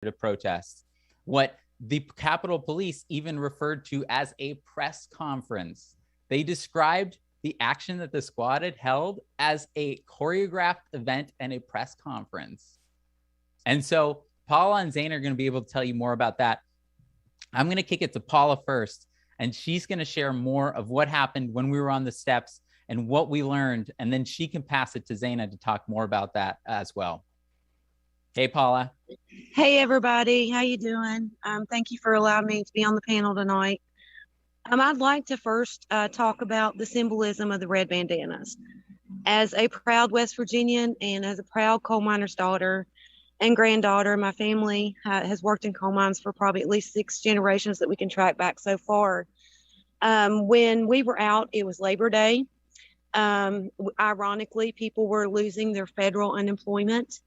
to protest, what the Capitol Police even referred to as a press conference. They described the action that the squad had held as a choreographed event and a press conference. And so Paula and Zane are going to be able to tell you more about that. I'm going to kick it to Paula first, and she's going to share more of what happened when we were on the steps and what we learned, and then she can pass it to Zaina to talk more about that as well. Hey, Paula. Hey, everybody. How you doing? Thank you for allowing me to be on the panel tonight. I'd like to first talk about the symbolism of the red bandanas. As a proud West Virginian and as a proud coal miner's daughter and granddaughter, my family has worked in coal mines for probably at least 6 generations that we can track back so far. When we were out, it was Labor Day. Ironically, people were losing their federal unemployment.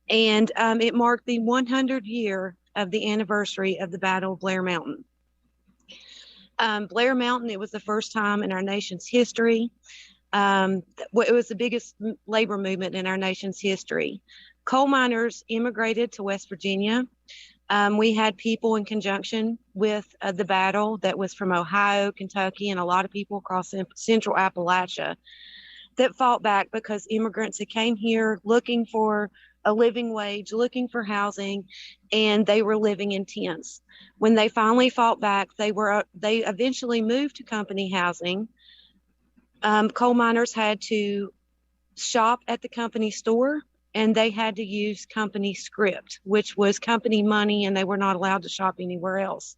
And it marked the 100th year of the anniversary of the Battle of Blair Mountain. Blair Mountain, it was the first time in our nation's history. It was the biggest labor movement in our nation's history. Coal miners immigrated to West Virginia. We had people in conjunction with the battle that was from Ohio, Kentucky, and a lot of people across central Appalachia that fought back because immigrants that came here looking for a living wage, looking for housing, and they were living in tents. When they finally fought back, they eventually moved to company housing. Coal miners had to shop at the company store, and they had to use company script, which was company money, and they were not allowed to shop anywhere else.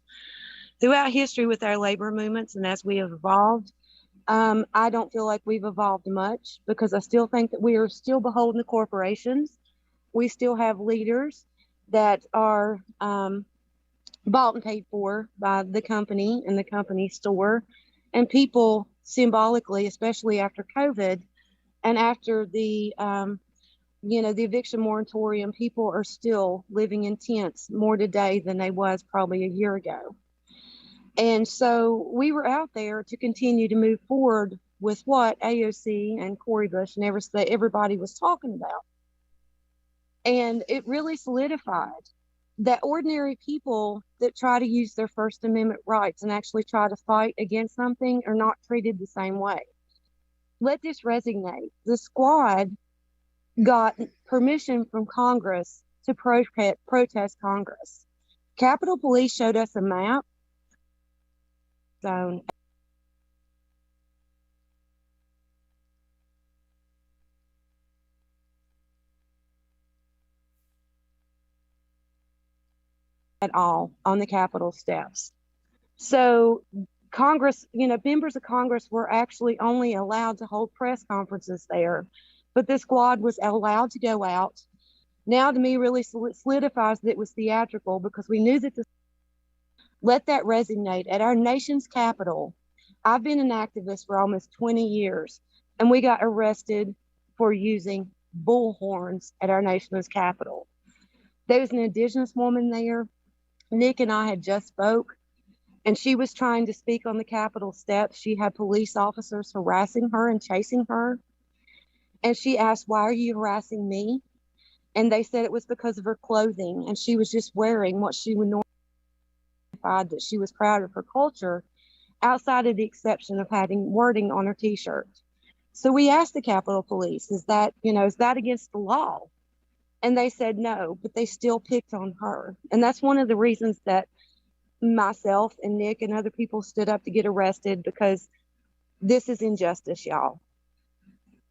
Throughout history with our labor movements and as we have evolved, I don't feel like we've evolved much because I still think that we are still beholden to corporations. We still have leaders that are bought and paid for by the company and the company store, and people symbolically, especially after COVID and after the eviction moratorium, people are still living in tents more today than they was probably a year ago. And so we were out there to continue to move forward with what AOC and Cori Bush and everybody was talking about. And it really solidified that ordinary people that try to use their First Amendment rights and actually try to fight against something are not treated the same way. Let this resonate. The squad got permission from Congress to protest Congress. Capitol Police showed us a map zone. At all on the Capitol steps. So Congress, members of Congress were actually only allowed to hold press conferences there, but the squad was allowed to go out. Now to me really solidifies that it was theatrical because we knew that let that resonate at our nation's capital. I've been an activist for almost 20 years, and we got arrested for using bullhorns at our nation's capital. There was an indigenous woman there. Nick and I had just spoke, and she was trying to speak on the Capitol steps. She had police officers harassing her and chasing her. And she asked, "Why are you harassing me?" And they said it was because of her clothing, and she was just wearing what she would normally that she was proud of her culture, outside of the exception of having wording on her t-shirt. So we asked the Capitol Police, is that against the law? And they said no, but they still picked on her. And that's one of the reasons that myself and Nick and other people stood up to get arrested, because this is injustice, y'all.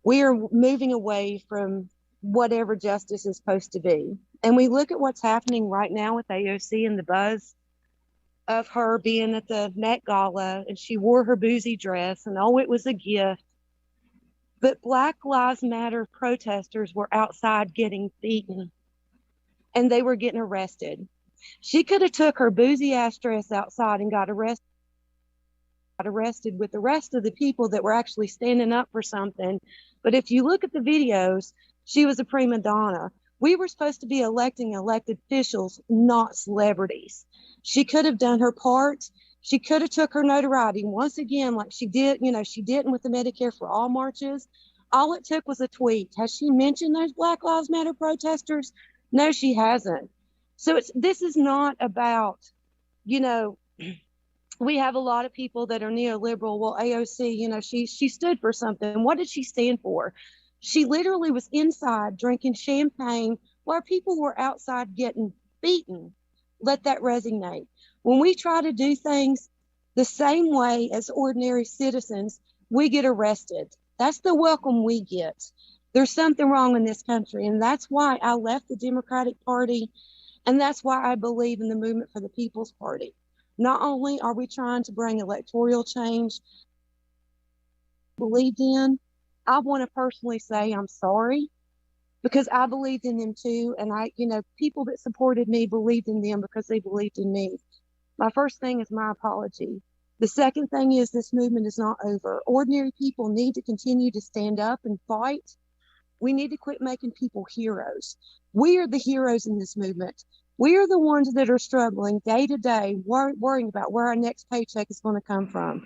We are moving away from whatever justice is supposed to be. And we look at what's happening right now with AOC and the buzz of her being at the Met Gala, and she wore her boozy dress, and it was a gift. But Black Lives Matter protesters were outside getting beaten, and they were getting arrested. She could have took her boozy ass dress outside and got arrested with the rest of the people that were actually standing up for something. But if you look at the videos, she was a prima donna. We were supposed to be electing elected officials, not celebrities. She could have done her part. She could have took her notoriety once again, like she did, she didn't with the Medicare for All marches. All it took was a tweet. Has she mentioned those Black Lives Matter protesters? No, she hasn't. So this is not about, you know, we have a lot of people that are neoliberal. Well, AOC, you know, she stood for something. What did she stand for? She literally was inside drinking champagne while people were outside getting beaten. Let that resonate. When we try to do things the same way as ordinary citizens, we get arrested. That's the welcome we get. There's something wrong in this country. And that's why I left the Democratic Party. And that's why I believe in the Movement for the People's Party. Not only are we trying to bring electoral change, believed in, I want to personally say I'm sorry, because I believed in them too. And people that supported me believed in them because they believed in me. My first thing is my apology. The second thing is this movement is not over. Ordinary people need to continue to stand up and fight. We need to quit making people heroes. We are the heroes in this movement. We are the ones that are struggling day to day, worrying about where our next paycheck is going to come from.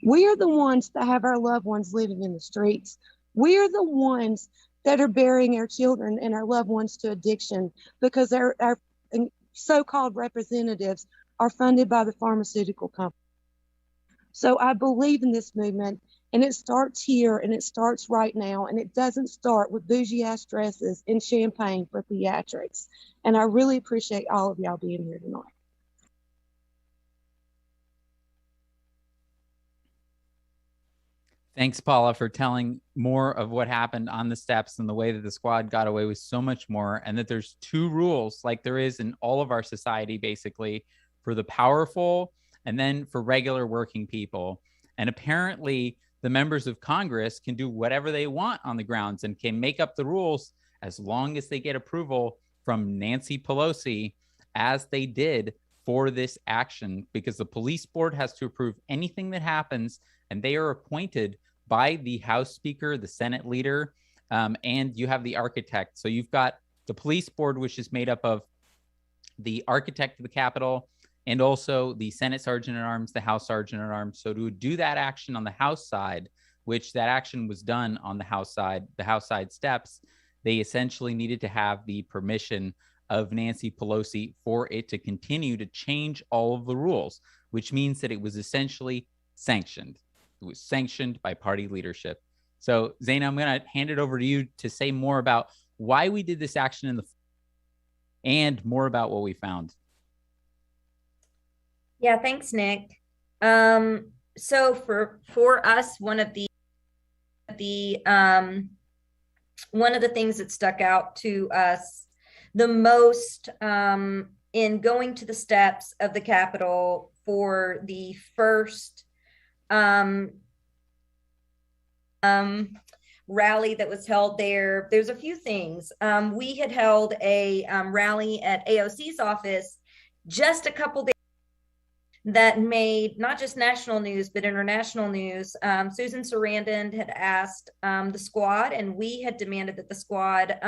We are the ones that have our loved ones living in the streets. We are the ones that are burying our children and our loved ones to addiction because our so-called representatives are funded by the pharmaceutical company. So I believe in this movement, and it starts here, and it starts right now, and it doesn't start with bougie-ass dresses and champagne for theatrics. And I really appreciate all of y'all being here tonight. Thanks, Paula, for telling more of what happened on the steps and the way that the squad got away with so much more, and that there's two rules, like there is in all of our society, basically, for the powerful and then for regular working people. And apparently the members of Congress can do whatever they want on the grounds and can make up the rules as long as they get approval from Nancy Pelosi, as they did for this action, because the police board has to approve anything that happens, and they are appointed by the House Speaker, the Senate leader, and you have the architect. So you've got the police board, which is made up of the architect of the Capitol and also the Senate Sergeant at Arms, the House Sergeant at Arms. So to do that action on the House side, which that action was done on the House side steps, they essentially needed to have the permission of Nancy Pelosi for it to continue to change all of the rules, which means that it was essentially sanctioned. It was sanctioned by party leadership. So, Zaina, I'm going to hand it over to you to say more about why we did this action and more about what we found. Yeah, thanks, Nick. So for us, one of the things that stuck out to us the most in going to the steps of the Capitol for the first rally that was held there, there's a few things. We had held a rally at AOC's office just a couple days that made not just national news, but international news. Susan Sarandon had asked the squad, and we had demanded that the squad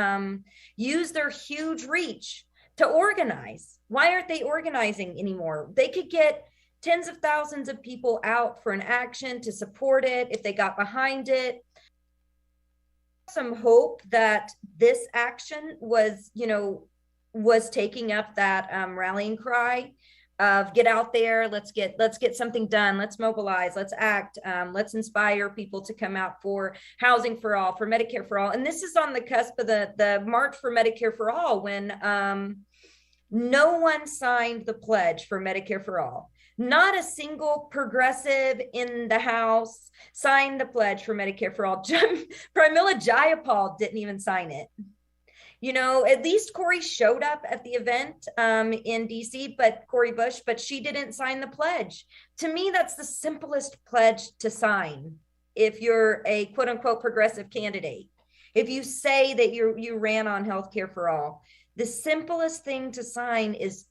use their huge reach to organize. Why aren't they organizing anymore? They could get tens of thousands of people out for an action to support it if they got behind it. Some hope that this action was taking up that rallying cry of get out there, let's get something done, let's mobilize, let's act, let's inspire people to come out for housing for all, for Medicare for all. And this is on the cusp of the March for Medicare for All, when no one signed the pledge for Medicare for all. Not a single progressive in the House signed the pledge for Medicare for all. Pramila Jayapal didn't even sign it. At least Cori showed up at the event in DC, but Cori Bush, but she didn't sign the pledge. To me, that's the simplest pledge to sign if you're a quote unquote progressive candidate. If you say that you ran on healthcare for all, the simplest thing to sign is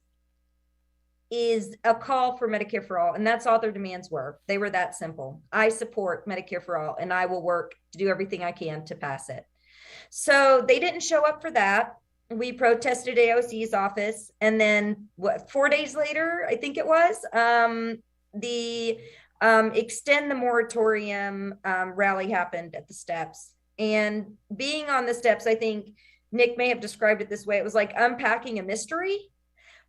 a call for Medicare for all. And that's all their demands were. They were that simple. I support Medicare for all, and I will work to do everything I can to pass it. So they didn't show up for that. We protested AOC's office. And then 4 days later, I think it was, the extend the moratorium rally happened at the steps. And being on the steps, I think Nick may have described it this way. It was like unpacking a mystery.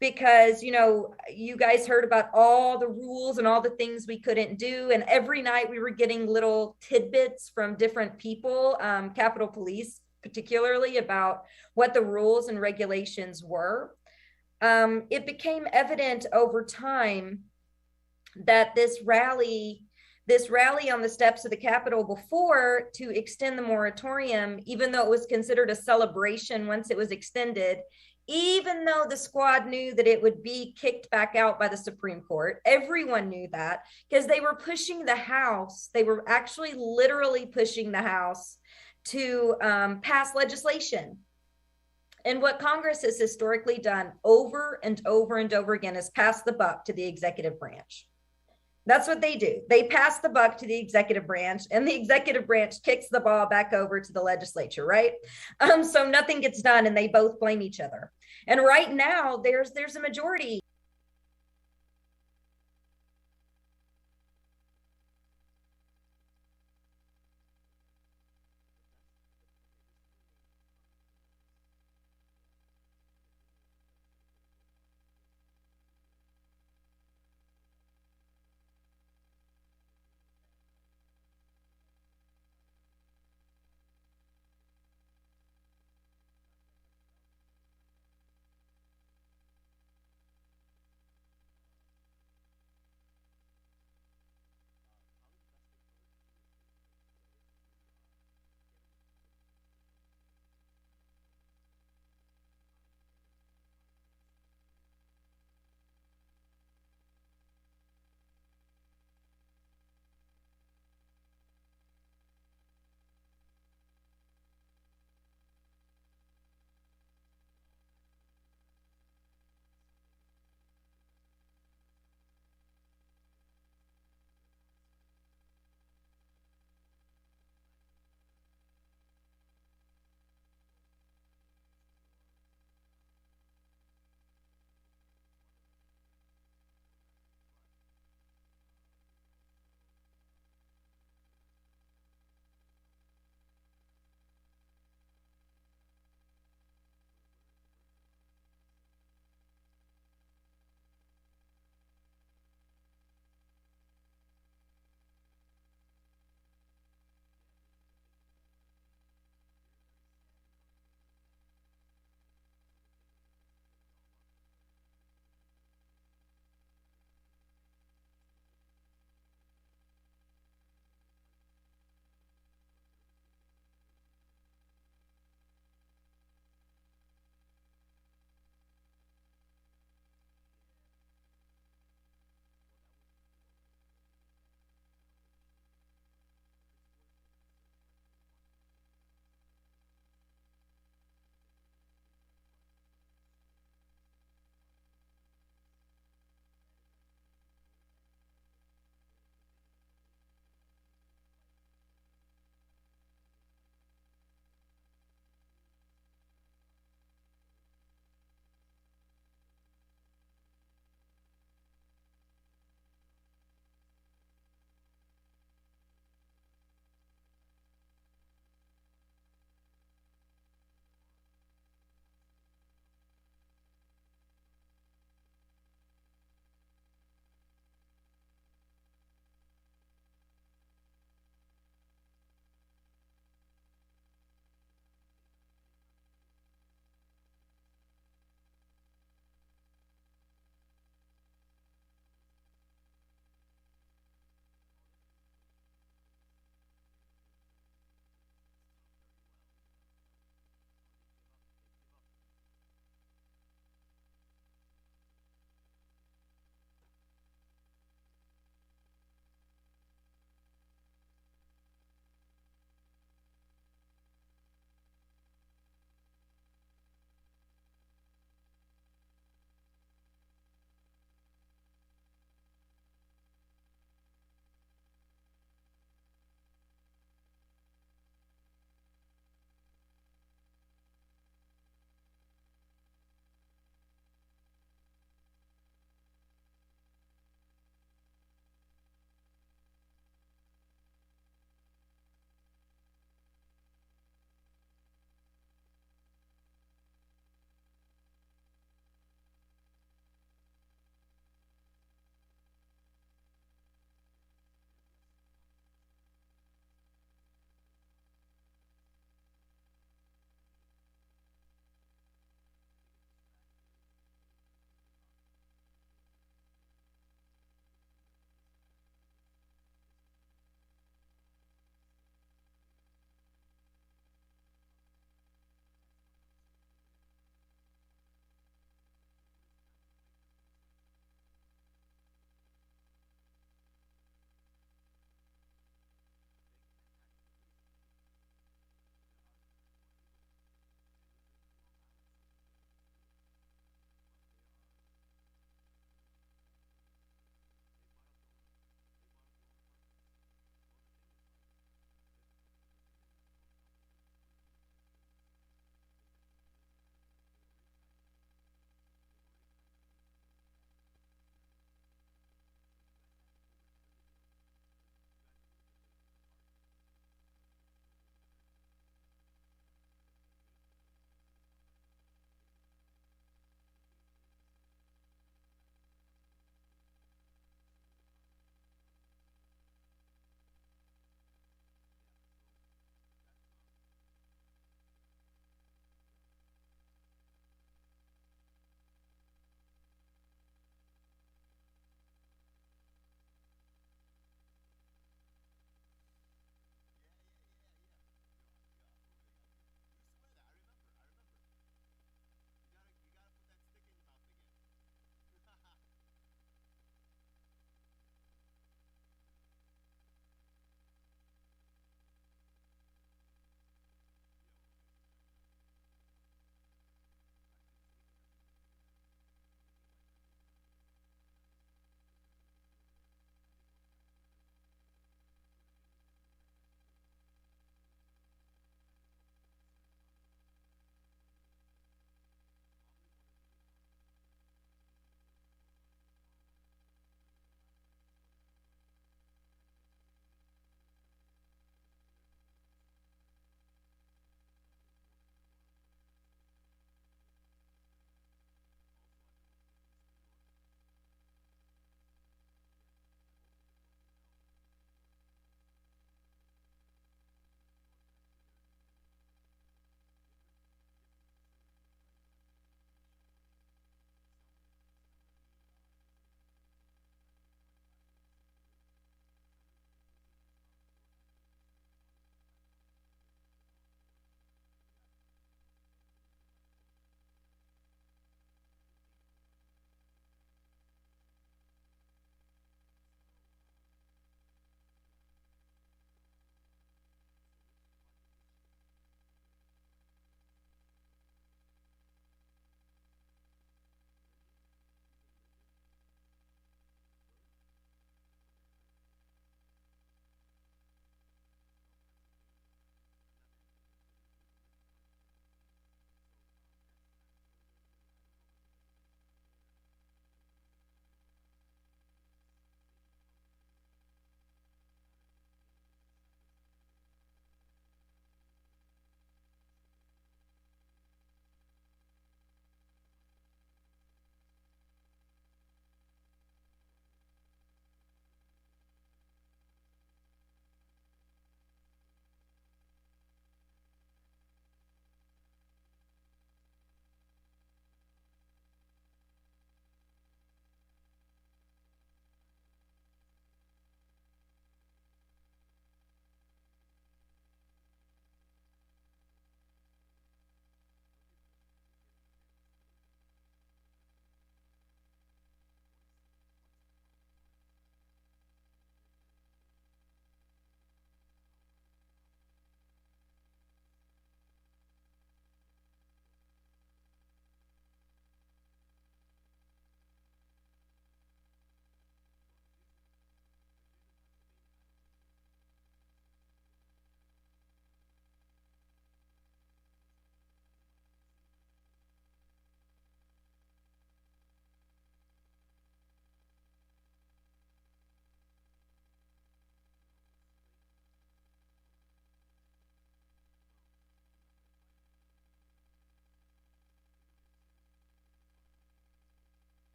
because, you know, you guys heard about all the rules and all the things we couldn't do. And every night we were getting little tidbits from different people, Capitol Police particularly, about what the rules and regulations were. It became evident over time that this rally on the steps of the Capitol before, to extend the moratorium, even though it was considered a celebration once it was extended, even though the squad knew that it would be kicked back out by the Supreme Court, everyone knew that, because they were pushing the House. They were actually literally pushing the House to pass legislation. And what Congress has historically done over and over and over again is pass the buck to the executive branch. That's what they do. They pass the buck to the executive branch, and the executive branch kicks the ball back over to the legislature, right? So nothing gets done, and they both blame each other. And right now, there's a majority.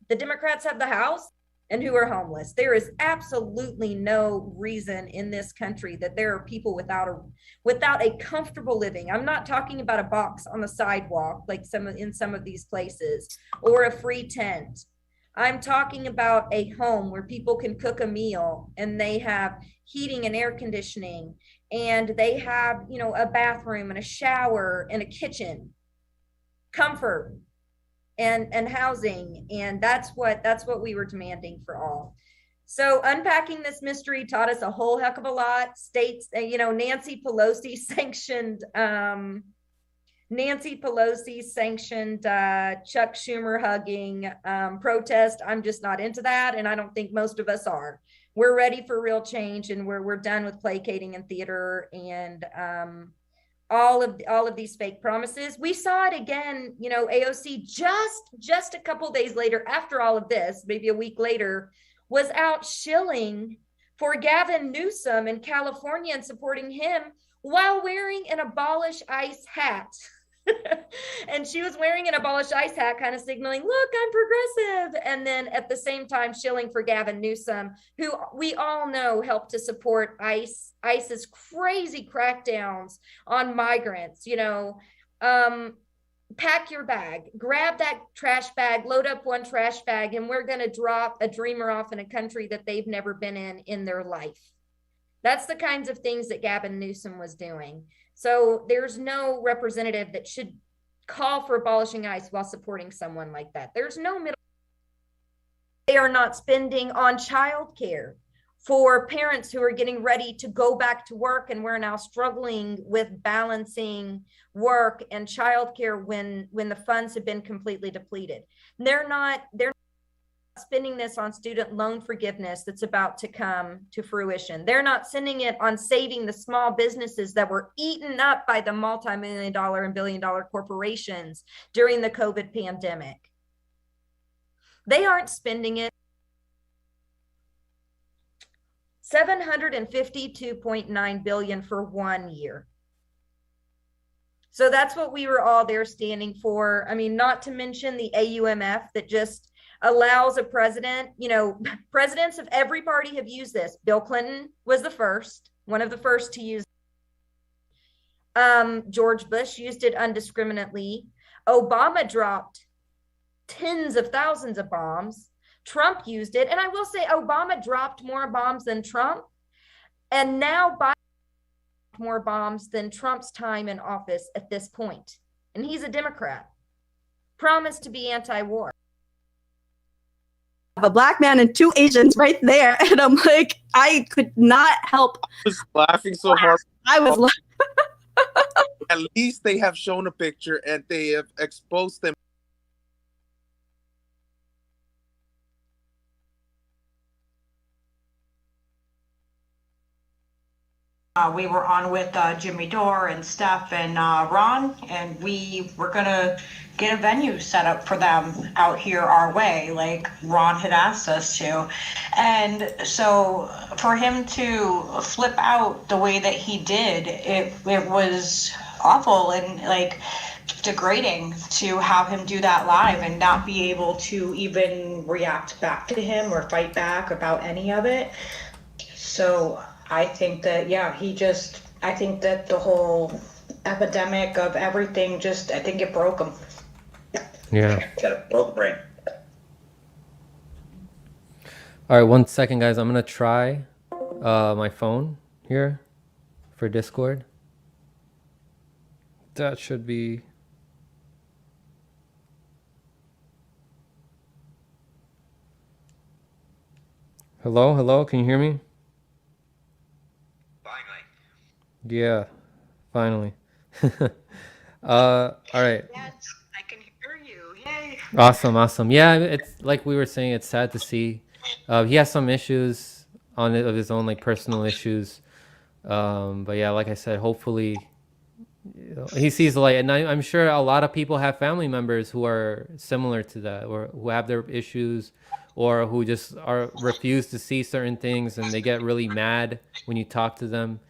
the Democrats have the House and who are homeless. There is absolutely no reason in this country that there are people without a comfortable living. I'm not talking about a box on the sidewalk like in some of these places, or a free tent. I'm talking about a home where people can cook a meal and they have heating and air conditioning, and they have, you know, a bathroom and a shower and a kitchen, comfort and housing. And that's what we were demanding for all. So unpacking this mystery taught us a whole heck of a lot. States, you know, Nancy Pelosi sanctioned Chuck Schumer hugging protest. I'm just not into that, and I don't think most of us are. We're ready for real change, and we're done with placating in theater and all of these fake promises. We saw it again, you know. AOC just a couple days later, after all of this, maybe a week later, was out shilling for Gavin Newsom in California and supporting him while wearing an Abolish ICE hat. And she was wearing an Abolish ICE hat, kind of signaling, look, I'm progressive. And then at the same time, shilling for Gavin Newsom, who we all know helped to support ICE's crazy crackdowns on migrants. You know, pack your bag, grab that trash bag, load up one trash bag, and we're going to drop a dreamer off in a country that they've never been in their life. That's the kinds of things that Gavin Newsom was doing. So there's no representative that should call for abolishing ICE while supporting someone like that. There's no middle. They are not spending on childcare for parents who are getting ready to go back to work, and we're now struggling with balancing work and childcare when the funds have been completely depleted. They're not spending this on student loan forgiveness that's about to come to fruition. They're not sending it on saving the small businesses that were eaten up by the multi-million-dollar and billion-dollar corporations during the COVID pandemic. They aren't spending it. $752.9 billion for 1 year. So that's what we were all there standing for. I mean, not to mention the AUMF that just allows a president, you know, presidents of every party have used this. Bill Clinton was one of the first to use it. George Bush used it indiscriminately. Obama dropped tens of thousands of bombs. Trump used it. And I will say Obama dropped more bombs than Trump. And now Biden dropped more bombs than Trump's time in office at this point. And he's a Democrat. Promised to be anti-war. A Black man and two Asians right there, and I'm like, I could not help. I was laughing so hard. I was At least they have shown a picture and they have exposed them. We were on with Jimmy Dore and Steph and Ron, and we were gonna get a venue set up for them out here our way, like Ron had asked us to. And so for him to flip out the way that he did, it was awful and like degrading to have him do that live and not be able to even react back to him or fight back about any of it. So I think that, I think that the whole epidemic of everything I think it broke him. Yeah. Got a broke brain. All right, 1 second, guys. I'm going to try my phone here for Discord. That should be... Hello? Can you hear me? Yeah, finally. All right. Yes, I can hear you. Yay. Awesome. Yeah, it's like we were saying, it's sad to see. He has some issues of his own, like personal issues. But yeah, like I said, hopefully he sees the light. And I'm sure a lot of people have family members who are similar to that, or who have their issues, or who just refuse to see certain things, and they get really mad when you talk to them.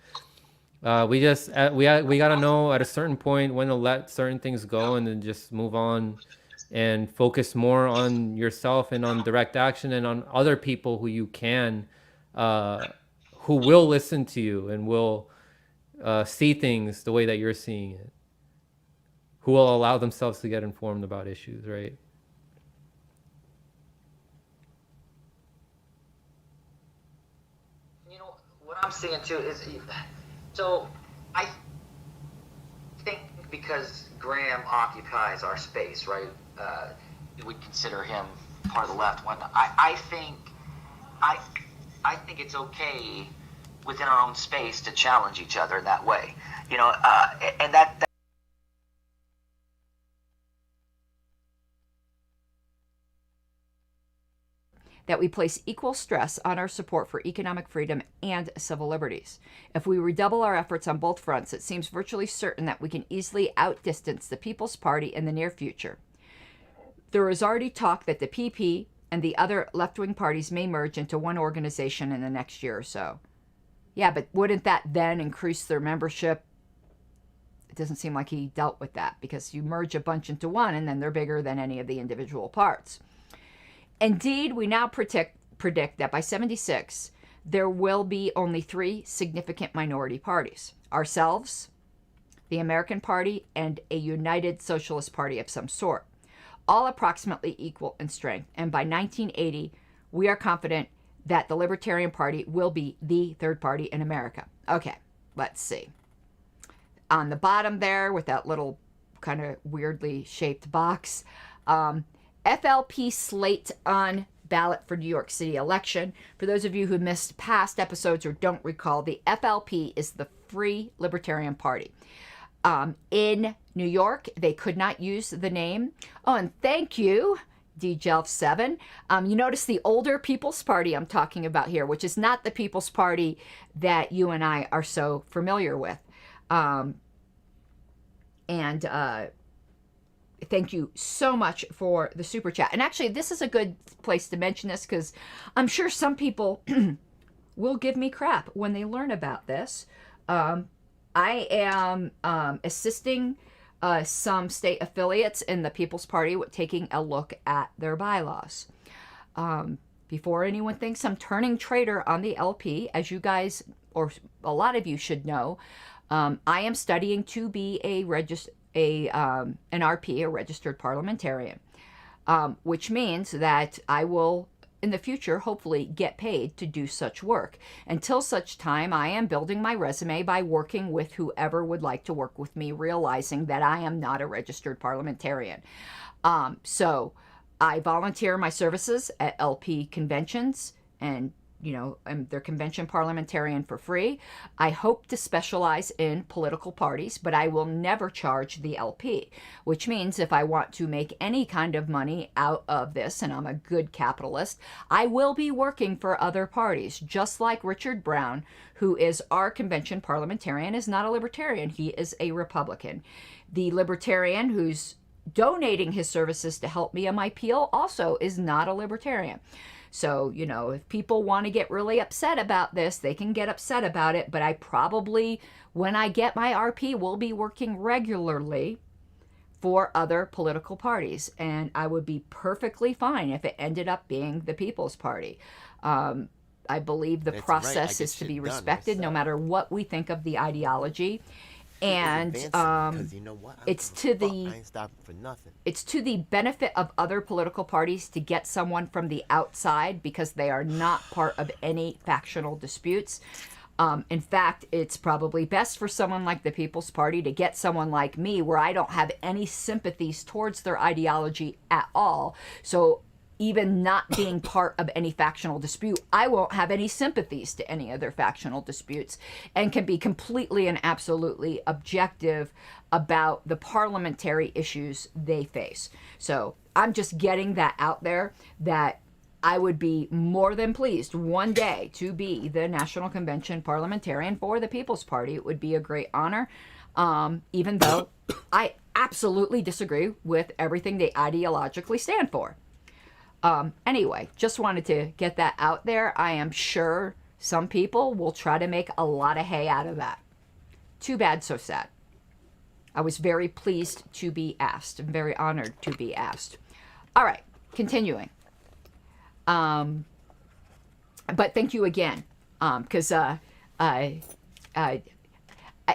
We gotta know at a certain point when to let certain things go and then just move on and focus more on yourself and on direct action and on other people who you can, who will listen to you and will see things the way that you're seeing it, who will allow themselves to get informed about issues, right? You know, what I'm seeing too is, so I think because Graham occupies our space, right? We would consider him part of the left. I think it's okay within our own space to challenge each other in that way, you know, and that we place equal stress on our support for economic freedom and civil liberties. If we redouble our efforts on both fronts, it seems virtually certain that we can easily outdistance the People's Party in the near future. There is already talk that the PP and the other left-wing parties may merge into one organization in the next year or so. Yeah, but wouldn't that then increase their membership? It doesn't seem like he dealt with that, because you merge a bunch into one and then they're bigger than any of the individual parts. Indeed, we now predict that by 76, there will be only 3 significant minority parties: ourselves, the American Party, and a united socialist party of some sort, all approximately equal in strength. And by 1980, we are confident that the Libertarian Party will be the third party in America. Okay, let's see. On the bottom there, with that little kind of weirdly shaped box, FLP slate on ballot for New York City election. For those of you who missed past episodes or don't recall, the FLP is the Free Libertarian Party. In New York, they could not use the name. Oh, and thank you, djelf7. You notice the older People's Party I'm talking about here, which is not the People's Party that you and I are so familiar with. Thank you so much for the super chat. And actually, this is a good place to mention this, because I'm sure some people will give me crap when they learn about this. I am assisting some state affiliates in the People's Party with taking a look at their bylaws. Before anyone thinks I'm turning traitor on the LP, as you guys, or a lot of you should know, I am studying to be an RP, a registered parliamentarian, which means that I will, in the future, hopefully get paid to do such work. Until such time, I am building my resume by working with whoever would like to work with me, realizing that I am not a registered parliamentarian. So I volunteer my services at LP conventions, and I'm their convention parliamentarian for free. I hope to specialize in political parties, but I will never charge the LP, which means if I want to make any kind of money out of this, and I'm a good capitalist, I will be working for other parties, just like Richard Brown, who is our convention parliamentarian, is not a libertarian. He is a Republican. The libertarian who's donating his services to help me on my appeal also is not a libertarian. So, if people want to get really upset about this, they can get upset about it. But I probably, when I get my RP, will be working regularly for other political parties. And I would be perfectly fine if it ended up being the People's Party. I believe the process is to be respected no matter what we think of the ideology. And it's to the benefit of other political parties to get someone from the outside, because they are not part of any factional disputes. In fact, it's probably best for someone like the People's Party to get someone like me, where I don't have any sympathies towards their ideology at all. So even not being part of any factional dispute, I won't have any sympathies to any other factional disputes, and can be completely and absolutely objective about the parliamentary issues they face. So I'm just getting that out there, that I would be more than pleased one day to be the National Convention parliamentarian for the People's Party. It would be a great honor, even though I absolutely disagree with everything they ideologically stand for. Anyway, just wanted to get that out there. I am sure some people will try to make a lot of hay out of that. Too bad, so sad. I was very pleased to be asked. I'm very honored to be asked. All right, continuing. But thank you again, because I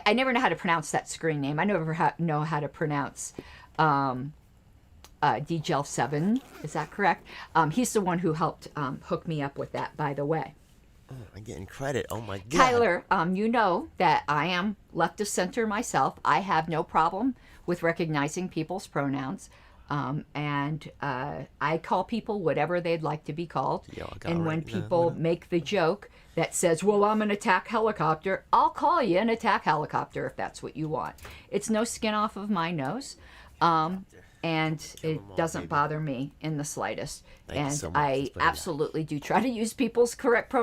never know how to pronounce that screen name. I never know how to pronounce djelf7. Is that correct? He's the one who helped hook me up with that, by the way. Oh, I'm getting credit. Oh my God. Tyler, you know that I am left of center myself. I have no problem with recognizing people's pronouns. And I call people whatever they'd like to be called. And when people make the joke that says, well, I'm an attack helicopter, I'll call you an attack helicopter if that's what you want. It's no skin off of my nose. And it doesn't bother me in the slightest. And I absolutely do try to use people's correct pronouns.